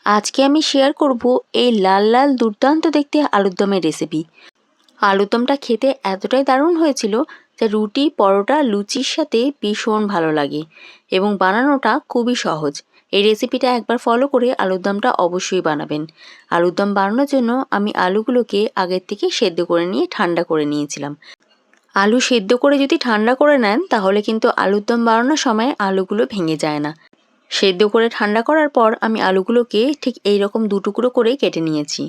আজকে আমি শেয়ার করব এই লাল লাল দুর্দান্ত দেখতে আলুর দমের রেসিপি। আলুর দমটা খেতে এতটাই দারুণ হয়েছিল যে রুটি, পরোটা, লুচির সাথে ভীষণ ভালো লাগে এবং বানানোটা খুবই সহজ। এই রেসিপিটা একবার ফলো করে আলুর দমটা অবশ্যই বানাবেন। আলুর দম বানানোর জন্য আমি আলুগুলোকে আগের থেকে সেদ্ধ করে নিয়ে ঠান্ডা করে নিয়েছিলাম। আলু সেদ্ধ করে যদি ঠান্ডা করে নেন তাহলে কিন্তু আলুর দম বানানোর সময় আলুগুলো ভেঙে যায় না। সেদ্ধ করে ঠান্ডা করার পর আমি আলুগুলোকে ঠিক এই রকম দুটুকরো করে কেটে নিয়েছি।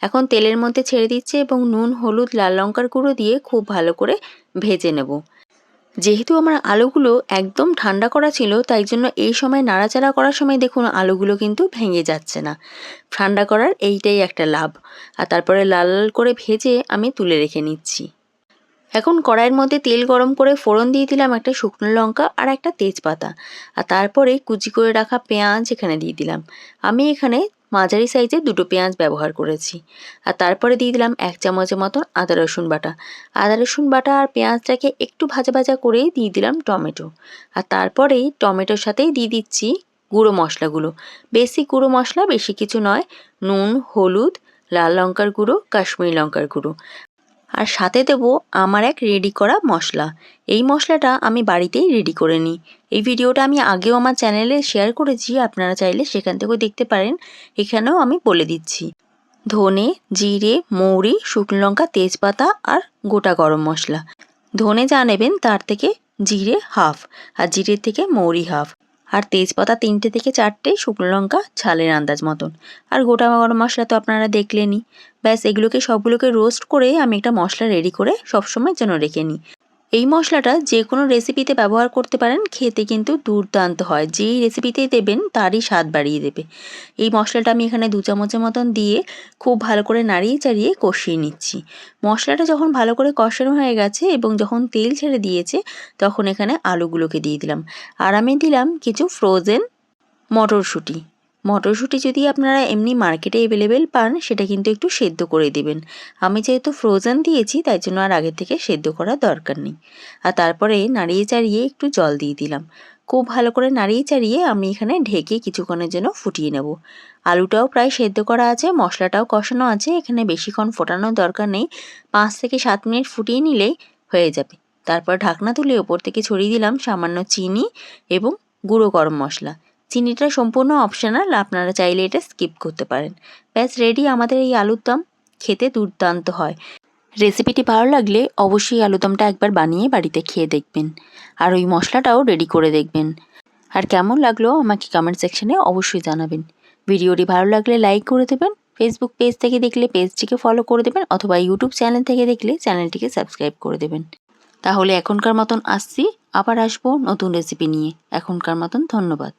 এখন তেলের মধ্যে ছেড়ে দিচ্ছি এবং নুন, হলুদ, লাল লঙ্কার গুঁড়ো দিয়ে খুব ভালো করে ভেজে নেব। যেহেতু আমার আলুগুলো একদম ঠান্ডা করা ছিল তাই জন্য এই সময় নাড়াচাড়া করার সময় দেখুন আলুগুলো কিন্তু ভেঙে যাচ্ছে না। ঠান্ডা করার এইটাই একটা লাভ। আর তারপরে লাল লাল করে ভেজে আমি তুলে রেখে নিচ্ছি। এখন কড়াইয়ের মধ্যে তেল গরম করে ফোড়ন দিয়ে দিলাম একটা শুকনো লঙ্কা আর একটা তেজপাতা। আর তারপরে কুচি করে রাখা পেঁয়াজ এখানে দিয়ে দিলাম। আমি এখানে মাঝারি সাইজের দুটো পেঁয়াজ ব্যবহার করেছি। আর তারপরে দিয়ে দিলাম 1 চামচের মতন আদা রসুন বাটা। আদা রসুন বাটা আর পেঁয়াজটাকে একটু ভাজা ভাজা করে দিয়ে দিলাম টমেটো। আর তারপরেই টমেটোর সাথেই দিয়ে দিচ্ছি গুঁড়ো মশলাগুলো। বেশি গুঁড়ো মশলা, বেশি কিছু নয়। নুন, হলুদ, লাল লঙ্কার গুঁড়ো, কাশ্মীরি লঙ্কার গুঁড়ো। আর সাথে দেব আমার এক রেডি করা মশলা। এই মশলাটা আমি বাড়িতেই রেডি করে নিই। এই ভিডিওটা আমি আগেও আমার চ্যানেলে শেয়ার করেছি, আপনারা চাইলে সেখান থেকেও দেখতে পারেন। এখানেও আমি বলে দিচ্ছি। ধনে, জিরে, মৌরি, শুকনো লঙ্কা, তেজপাতা আর গোটা গরম মশলা। ধনে যা নেবেন তার থেকে জিরে হাফ, আর জিরের থেকে মৌরি হাফ, আর তেজপাতা 3টে থেকে 4টে, শুকনো লঙ্কা ঝালের আন্দাজ মতন, আর গোটা গরম মশলা তো আপনারা দেখলেনই। ব্যাস এগুলোকে সবগুলোকে রোস্ট করে আমি একটা মশলা রেডি করে সবসময়ের জন্য রেখে নিই। এই মশলাটা যে কোনো রেসিপিতে ব্যবহার করতে পারেন, খেতে কিন্তু দুর্দান্ত হয়। যেই রেসিপিতেই দেবেন তারই স্বাদ বাড়িয়ে দেবে। এই মশলাটা আমি এখানে 2 চামচের মতন দিয়ে খুব ভালো করে নাড়িয়ে চাড়িয়ে কষিয়ে নিচ্ছি। মশলাটা যখন ভালো করে কষানো হয়ে গেছে এবং যখন তেল ছেড়ে দিয়েছে তখন এখানে আলুগুলোকে দিয়ে দিলাম। আর আমি দিলাম কিছু ফ্রোজেন মটরশুঁটি। মটরশুঁটি যদি আপনারা এমনি মার্কেটে অ্যাভেলেবেল পান সেটা কিন্তু একটু সেদ্ধ করে দেবেন। আমি যেহেতু ফ্রোজেন দিয়েছি তাই জন্য আর আগে থেকে সেদ্ধ করার দরকার নেই। আর তারপরে নাড়িয়ে চাড়িয়ে একটু জল দিয়ে দিলাম। খুব ভালো করে নাড়িয়ে চাড়িয়ে আমি এখানে ঢেকে কিছুক্ষণের জন্য ফুটিয়ে নেব। আলুটাও প্রায় সেদ্ধ করা আছে, মশলাটাও কষানো আছে, এখানে বেশিক্ষণ ফোটানোর দরকার নেই। 5 থেকে 7 মিনিট ফুটিয়ে নিলেই হয়ে যাবে। তারপর ঢাকনা তুলে ওপর থেকে ছড়িয়ে দিলাম সামান্য চিনি এবং গুঁড়ো গরম মশলা। চিনিটা সম্পূর্ণ অপশনাল, আপনারা চাইলে এটা স্কিপ করতে পারেন। ব্যাস রেডি আমাদের এই আলুর দম। খেতে দুর্দান্ত হয়। রেসিপিটি ভালো লাগলে অবশ্যই আলুদমটা একবার বানিয়ে বাড়িতে খেয়ে দেখবেন, আর ওই মশলাটাও রেডি করে দেখবেন। আর কেমন লাগলো আমাকে কমেন্ট সেকশনে অবশ্যই জানাবেন। ভিডিওটি ভালো লাগলে লাইক করে দেবেন, ফেসবুক পেজ থেকে দেখলে পেজটিকে ফলো করে দেবেন, অথবা ইউটিউব চ্যানেল থেকে দেখলে চ্যানেলটিকে সাবস্ক্রাইব করে দেবেন। তাহলে এখনকার মতন আসছি, আবার আসবো নতুন রেসিপি নিয়ে। এখনকার মতন ধন্যবাদ।